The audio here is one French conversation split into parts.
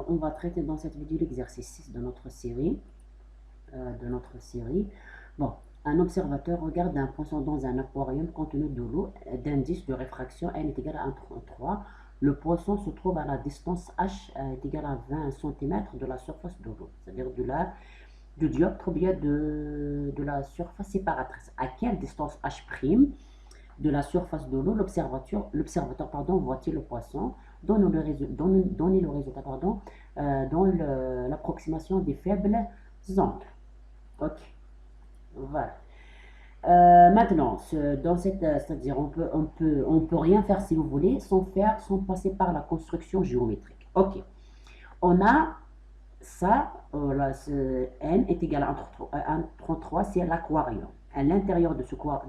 on va traiter dans cette vidéo l'exercice 6 de notre série. Bon, un observateur regarde un poisson dans un aquarium contenu de l'eau d'indice de réfraction n est égal à 1,33. Le poisson se trouve à la distance h est égale à 20 cm de la surface de l'eau, c'est-à-dire du dioptre ou bien de la surface séparatrice. À quelle distance h' de la surface de l'eau l'observateur voit-il le poisson? Donnez le résultat dans l'approximation des faibles angles. Ok, voilà. Maintenant, c'est-à-dire on peut rien faire si vous voulez sans passer par la construction géométrique. Ok, on a ça, n est égal à 1,33, c'est l'aquarium. À l'intérieur de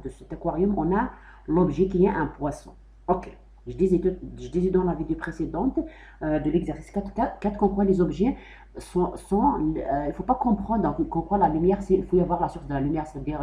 cet aquarium, on a l'objet qui est un poisson. Ok. Je disais dans la vidéo précédente de l'exercice 4 qu'en quoi les objets il ne faut pas comprendre qu'en quoi la lumière, il faut y avoir la source de la lumière, c'est-à-dire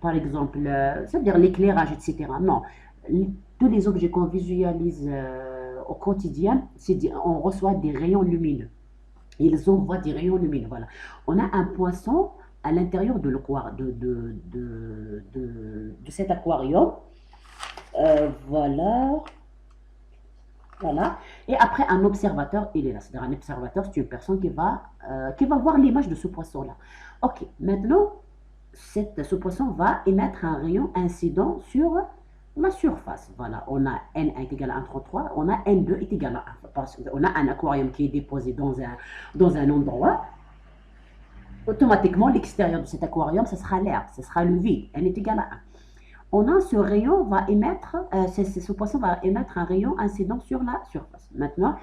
par exemple, c'est-à-dire l'éclairage, etc. Non, tous les objets qu'on visualise au quotidien, on reçoit des rayons lumineux. Ils envoient des rayons lumineux. Voilà. On a un poisson à l'intérieur de cet aquarium. Voilà. Voilà. Et après, un observateur, il est là. C'est-à-dire un observateur, c'est une personne qui va voir l'image de ce poisson-là. Ok, maintenant, ce poisson va émettre un rayon incident sur la surface. Voilà, on a n est égal à 1,33, on a n2 est égal à 1. Parce qu'on a un aquarium qui est déposé dans un endroit. Automatiquement, l'extérieur de cet aquarium, ce sera l'air, ce sera le vide. N est égal à 1. On a ce rayon va émettre, ce poisson va émettre un rayon incident sur la surface. Maintenant,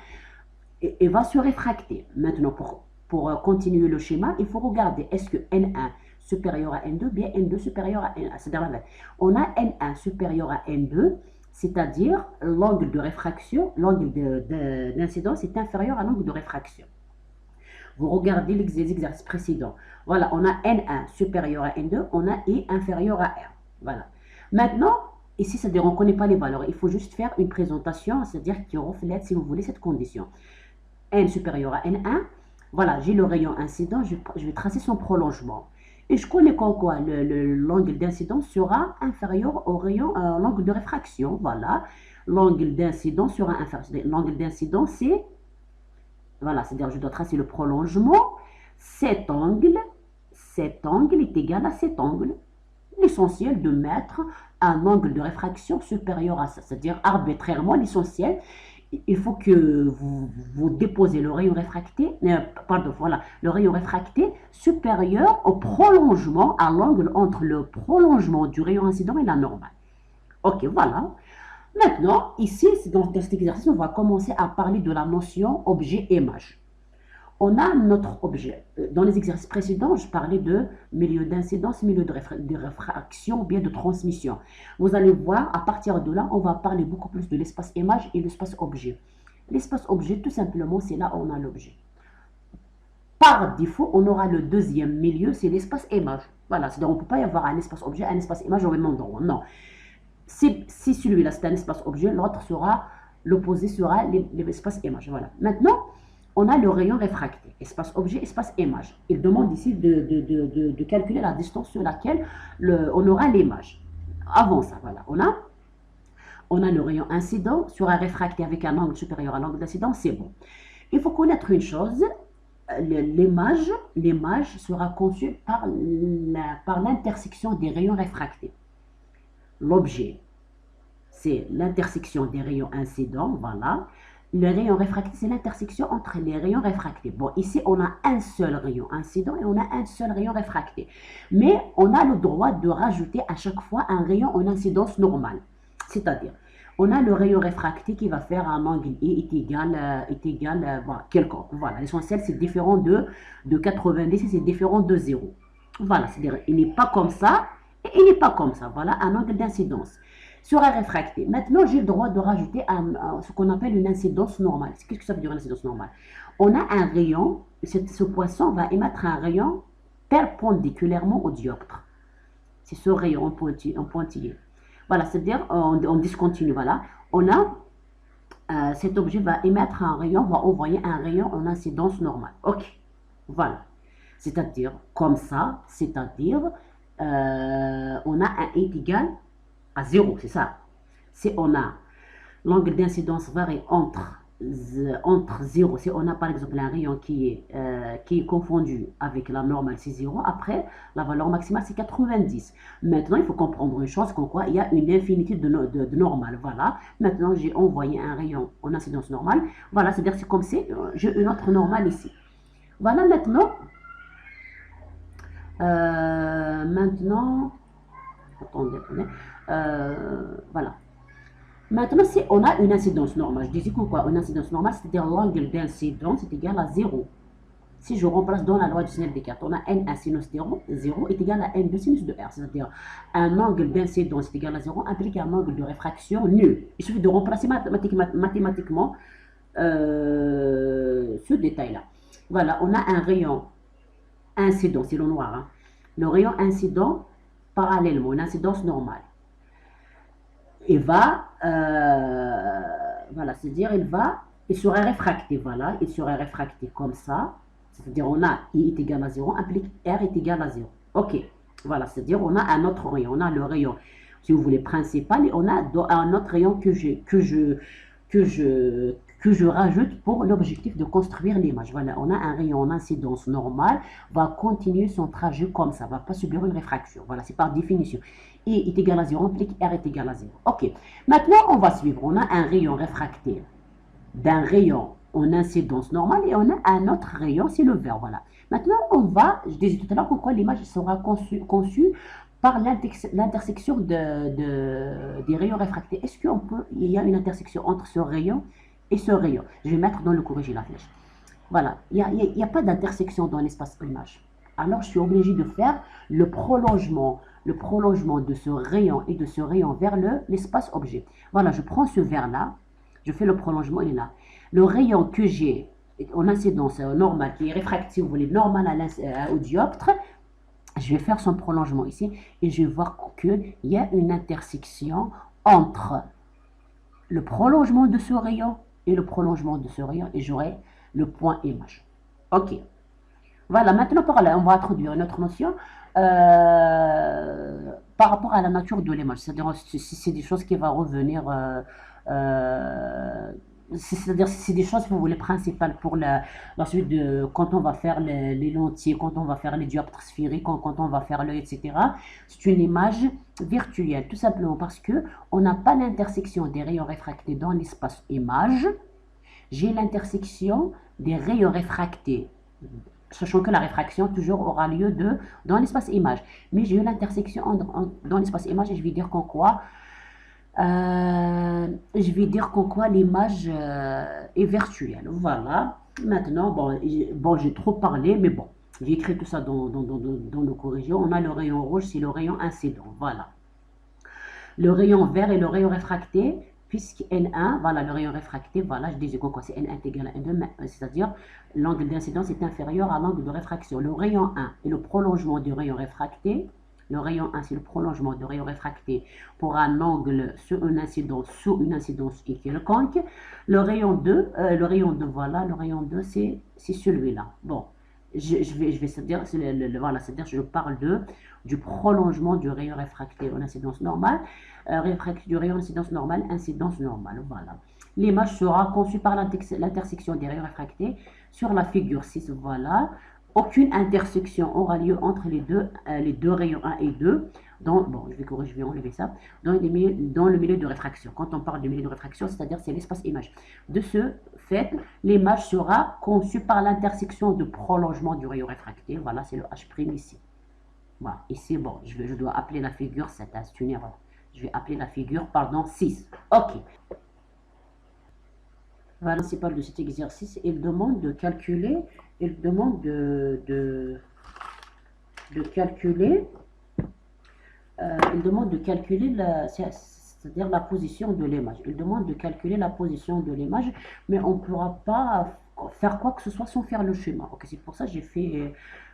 il va se réfracter. Maintenant, pour continuer le schéma, il faut regarder est-ce que N1 supérieur à N2, bien N2 supérieur à N1. C'est-à-dire, on a N1 supérieur à N2, c'est-à-dire l'angle de réfraction, l'angle d'incidence est inférieur à l'angle de réfraction. Vous regardez les exercices précédents. Voilà, on a N1 supérieur à N2, on a I inférieur à R. Voilà. Maintenant, ici, c'est-à-dire on ne connaît pas les valeurs. Il faut juste faire une présentation, c'est-à-dire qui reflète, si vous voulez, cette condition. N supérieur à N1, voilà, j'ai le rayon incident, je vais tracer son prolongement. Et je connais quoi l'angle d'incidence sera inférieur au rayon, l'angle de réfraction. Voilà, l'angle d'incidence sera inférieur. L'angle d'incidence, c'est, voilà, c'est-à-dire je dois tracer le prolongement. Cet angle est égal à cet angle. L'essentiel de mettre un angle de réfraction supérieur à ça, c'est-à-dire arbitrairement l'essentiel, il faut que vous déposez le rayon réfracté, le rayon réfracté supérieur au prolongement, à l'angle entre le prolongement du rayon incident et la normale. Ok, voilà. Maintenant, ici, dans cet exercice, on va commencer à parler de la notion objet-image. On a notre objet. Dans les exercices précédents, je parlais de milieu d'incidence, milieu de réfraction, bien de transmission. Vous allez voir, à partir de là, on va parler beaucoup plus de l'espace image et l'espace objet. L'espace objet, tout simplement, c'est là où on a l'objet. Par défaut, on aura le deuxième milieu, c'est l'espace image. Voilà, c'est-à-dire on ne peut pas y avoir un espace objet, un espace image au même endroit. Non. Si celui-là, c'est un espace objet, l'autre sera, l'opposé sera l'espace image. Voilà. Maintenant, on a le rayon réfracté, espace objet, espace image. Il demande ici de calculer la distance sur laquelle on aura l'image. Avant ça, voilà, on a le rayon incident sur un réfracté avec un angle supérieur à l'angle d'incidence, c'est bon. Il faut connaître une chose, l'image sera conçue par l'intersection des rayons réfractés. L'objet, c'est l'intersection des rayons incidents, voilà. Le rayon réfracté, c'est l'intersection entre les rayons réfractés. Bon, ici, on a un seul rayon incident et on a un seul rayon réfracté. Mais on a le droit de rajouter à chaque fois un rayon en incidence normale. C'est-à-dire, on a le rayon réfracté qui va faire un angle I est égal voilà, quelconque. Voilà, l'essentiel, c'est différent de 90 et c'est différent de 0. Voilà, c'est-à-dire, il n'est pas comme ça et il n'est pas comme ça. Voilà, un angle d'incidence. Sur un réfracté. Maintenant, j'ai le droit de rajouter ce qu'on appelle une incidence normale. Qu'est-ce que ça veut dire une incidence normale? On a un rayon, ce poisson va émettre un rayon perpendiculairement au dioptre. C'est ce rayon en pointillé. Voilà, c'est-à-dire, on discontinue, voilà. On a cet objet va émettre un rayon, va envoyer un rayon en incidence normale. Ok, voilà. C'est-à-dire, comme ça, c'est-à-dire, on a un est égal à 0, c'est ça. Si on a l'angle d'incidence varie entre 0, si on a par exemple un rayon qui est confondu avec la normale, c'est 0, après, la valeur maximale, c'est 90. Maintenant, il faut comprendre une chose, comme quoi il y a une infinité de normales. Voilà, maintenant, j'ai envoyé un rayon en incidence normale. Voilà, c'est-à-dire c'est comme si j'ai une autre normale ici. Voilà, maintenant, attendez, voilà. Maintenant, si on a une incidence normale, je disais quoi? Une incidence normale, c'est-à-dire l'angle d'incidence est égal à 0. Si je remplace dans la loi du sinus Descartes, on a n1 sinus 0, 0 est égal à n2 sinus de r. C'est-à-dire un angle d'incidence est égal à 0 implique un angle de réfraction nul. Il suffit de remplacer mathématiquement ce détail-là. Voilà, on a un rayon incident, c'est le noir. Hein. Le rayon incident parallèlement, une incidence normale. Il va, voilà, c'est-à-dire il serait réfracté, voilà, il serait réfracté comme ça. C'est-à-dire on a I est égal à 0, implique R est égal à 0. Ok, voilà, c'est-à-dire on a un autre rayon, on a le rayon, si vous voulez, principal, et on a un autre rayon que je rajoute pour l'objectif de construire l'image. Voilà, on a un rayon en incidence normale, va continuer son trajet comme ça, va pas subir une réfraction. Voilà, c'est par définition. I est égal à 0, implique R est égal à 0. Ok, maintenant on va suivre. On a un rayon réfracté d'un rayon en incidence normale et on a un autre rayon, c'est le vert. Voilà. Maintenant, je disais tout à l'heure pourquoi l'image sera conçue par l'intersection des rayons réfractés. Est-ce il y a une intersection entre ce rayon et ce rayon? Je vais mettre dans le corrigé la flèche. Voilà, il n'y a pas d'intersection dans l'espace image. Alors, je suis obligé de faire le prolongement de ce rayon et de ce rayon vers l'espace objet. Voilà, je prends ce vert-là, je fais le prolongement, il est là. Le rayon que j'ai en incidence normale, qui est réfracté, si vous voulez, normal au dioptre, je vais faire son prolongement ici et je vais voir qu'il y a une intersection entre le prolongement de ce rayon et le prolongement de ce rayon et j'aurai le point image. Ok. Voilà, maintenant par là, on va introduire une autre notion par rapport à la nature de l'image. C'est-à-dire si c'est des choses qui vont revenir, c'est-à-dire si c'est des choses, vous voulez, principales pour la suite de quand on va faire les lentilles, quand on va faire les dioptres sphériques, quand on va faire l'œil, etc. C'est une image virtuelle, tout simplement parce que on n'a pas l'intersection des rayons réfractés dans l'espace image. J'ai l'intersection des rayons réfractés, sachant que la réfraction toujours aura lieu dans l'espace image. Mais j'ai eu l'intersection dans l'espace image et je vais dire qu'en quoi, l'image est virtuelle. Voilà. Maintenant, bon j'ai trop parlé, mais bon, j'ai écrit tout ça dans le corrigé. On a le rayon rouge, c'est le rayon incident. Voilà. Le rayon vert est le rayon réfracté. Puisque N1, voilà le rayon réfracté, voilà, je disais quoi, c'est N1 est égal à N2, c'est-à-dire l'angle d'incidence est inférieur à l'angle de réfraction. Le rayon 1 est le prolongement du rayon réfracté. Le rayon 1, c'est le prolongement du rayon réfracté pour un angle sur une incidence quelconque. Le rayon 2, voilà, le rayon 2, c'est celui-là. Bon, je vais c'est-à-dire, voilà, c'est-à-dire je parle du prolongement du rayon réfracté en incidence normale, du rayon incidence normale, voilà. L'image sera conçue par l'intersection des rayons réfractés sur la figure 6, voilà. Aucune intersection aura lieu entre les deux rayons 1 et 2, bon, je vais enlever ça, dans le milieu de réfraction. Quand on parle de milieu de réfraction, c'est-à-dire c'est l'espace image. De ce fait, l'image sera conçue par l'intersection de prolongement du rayon réfracté, voilà, c'est le H' ici. Voilà, ici, bon, je dois appeler la figure 7, c'est une erreur. Je vais appeler la figure, 6. Ok. Voilà, le principal de cet exercice, il demande de calculer, c'est-à-dire la position de l'image. Il demande de calculer la position de l'image, mais on ne pourra pas faire quoi que ce soit sans faire le schéma. Ok, c'est pour ça que j'ai fait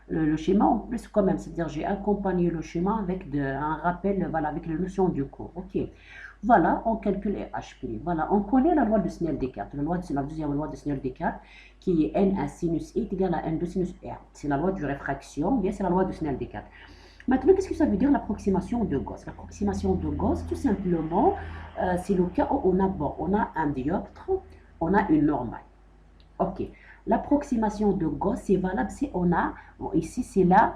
le schéma en plus quand même, c'est-à-dire j'ai accompagné le schéma avec un rappel, voilà, avec les notions du cours. Ok. Voilà, on calcule H'. Voilà, on connaît la loi de Snell-Descartes. La deuxième loi de Snell-Descartes, qui est N1 sinus I est égal à N2 sinus R. C'est la loi de réfraction, bien c'est la loi de Snell-Descartes. Maintenant, qu'est-ce que ça veut dire l'approximation de Gauss? L'approximation de Gauss, tout simplement, c'est le cas où on a un dioptre, on a une normale. Ok, l'approximation de Gauss, c'est valable si on a, bon, ici c'est la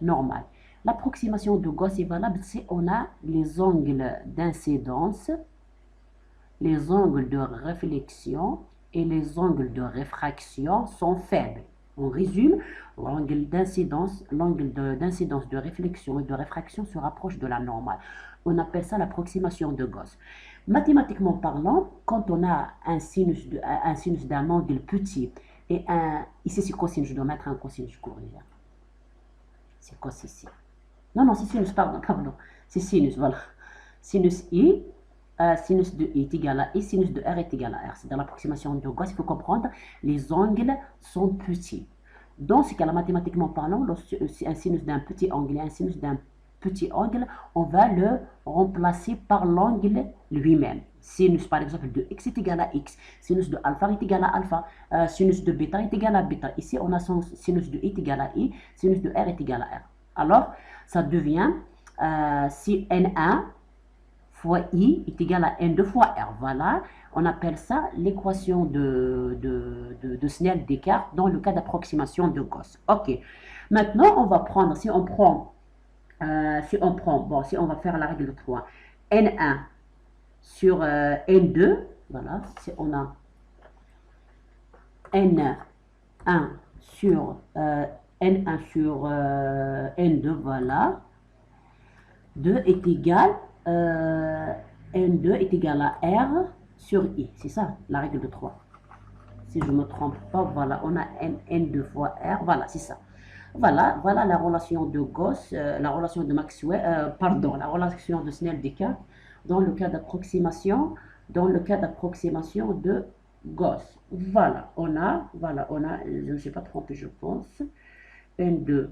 normale. L'approximation de Gauss est valable si on a les angles d'incidence, les angles de réflexion et les angles de réfraction sont faibles. On résume, l'angle d'incidence, de réflexion et de réfraction se rapproche de la normale. On appelle ça l'approximation de Gauss. Mathématiquement parlant, quand on a un sinus d'un angle petit et ici c'est cosinus, je dois mettre un cosinus corrigé. C'est cos ici. Non, c'est sinus, pardon. C'est sinus, voilà. Sinus I, sinus de I est égal à I, sinus de R est égal à R. C'est dans l'approximation de Gauss, il faut comprendre, les angles sont petits. Dans ce cas-là, mathématiquement parlant, un sinus d'un petit angle et un sinus d'un petit angle, on va le remplacer par l'angle lui-même. Sinus, par exemple, de x est égal à x, sinus de alpha est égal à alpha, sinus de bêta est égal à bêta. Ici, on a son sinus de i est égal à i, sinus de r est égal à r. Alors, ça devient si N1 fois I est égal à N2 fois R. Voilà, on appelle ça l'équation de Snell-Descartes dans le cas d'approximation de Gauss. Ok, maintenant on va prendre, si on va faire la règle de 3, N1 sur N2, voilà, si on a N1 sur N2, voilà, 2 est égal, N2 est égal à R sur I, c'est ça la règle de 3. Si je ne me trompe pas, voilà, on a N2 fois R, voilà, c'est ça. Voilà la relation de Gauss, la relation de Maxwell, la relation de Snell-Descartes dans le cas d'approximation, de Gauss. Voilà, on a, je ne sais pas trompé, je pense, N2.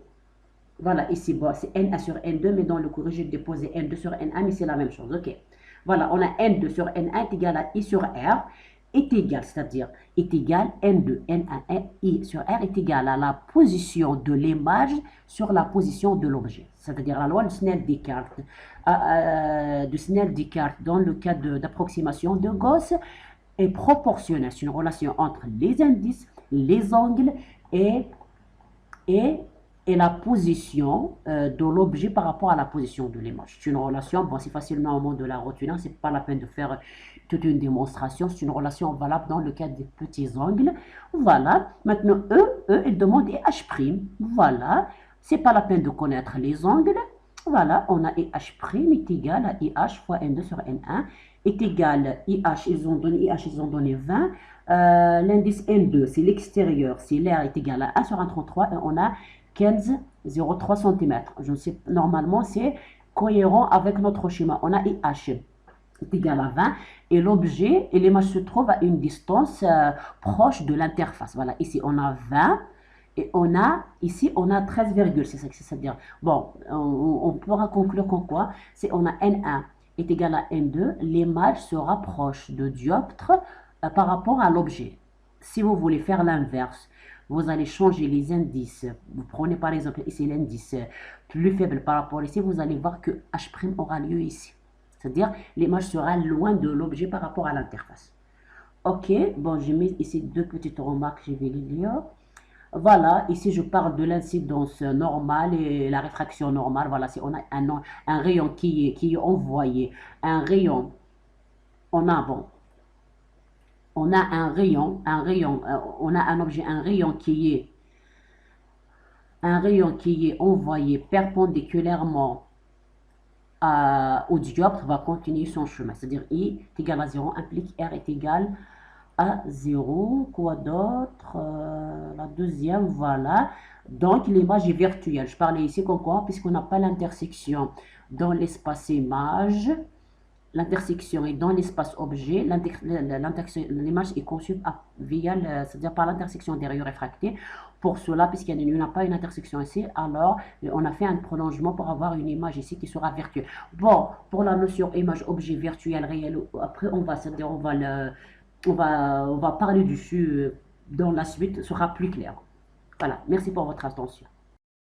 Voilà, ici, bon, c'est N1 sur N2, mais dans le courrier, j'ai déposé N2 sur N1, mais c'est la même chose, ok. Voilà, on a N2 sur N1 est égal à I sur R, est égal, c'est-à-dire est égal N2, N1, I sur R est égal à la position de l'image sur la position de l'objet. C'est-à-dire la loi de Snell-Descartes, dans le cas d'approximation de Gauss est proportionnelle. C'est une relation entre les indices, les angles et la position de l'objet par rapport à la position de l'image. C'est une relation, bon, c'est facilement au moment de la retenir, c'est pas la peine de faire toute une démonstration, c'est une relation valable dans le cas des petits angles. Voilà, maintenant ils demandent H', voilà, c'est pas la peine de connaître les angles. Voilà, on a IH' est égal à IH fois N2 sur N1 est égal IH, ils ont donné 20. L'indice N2, c'est l'extérieur, c'est l'air est égal à 1 sur 1,33 et on a 15,03 cm. Je ne sais, normalement, c'est cohérent avec notre schéma. On a IH est égal à 20 et l'objet et l'image se trouve à une distance proche de l'interface. Voilà, ici on a 20 et ici on a 13, c'est-à-dire, bon, on pourra conclure qu'en quoi, c'est on a N1 est égal à N2, l'image se rapproche de dioptre par rapport à l'objet. Si vous voulez faire l'inverse, vous allez changer les indices. Vous prenez par exemple ici l'indice plus faible par rapport ici, vous allez voir que H' aura lieu ici. C'est-à-dire l'image sera loin de l'objet par rapport à l'interface. Ok, bon, j'ai mis ici deux petites remarques, je vais les lire. Voilà, ici je parle de l'incidence normale et la réfraction normale. Voilà, si on a un rayon qui est envoyé, un rayon, on a un rayon, on a un objet, un rayon qui est envoyé perpendiculairement au dioptre va continuer son chemin. C'est-à-dire I est égal à 0 implique R est égal à 0. Quoi d'autre? La deuxième, voilà. Donc l'image est virtuelle. Je parlais ici comme quoi, puisqu'on n'a pas l'intersection dans l'espace image. l'intersection est dans l'espace objet, l'image est conçue via, c'est-à-dire par l'intersection des rayons réfractés. Pour cela, puisqu'il n'y a pas une intersection ici, alors on a fait un prolongement pour avoir une image ici qui sera virtuelle. Bon, pour la notion image-objet virtuel, réel, après on va, c'est-à-dire on va parler dessus dans la suite, ce sera plus clair. Voilà, merci pour votre attention.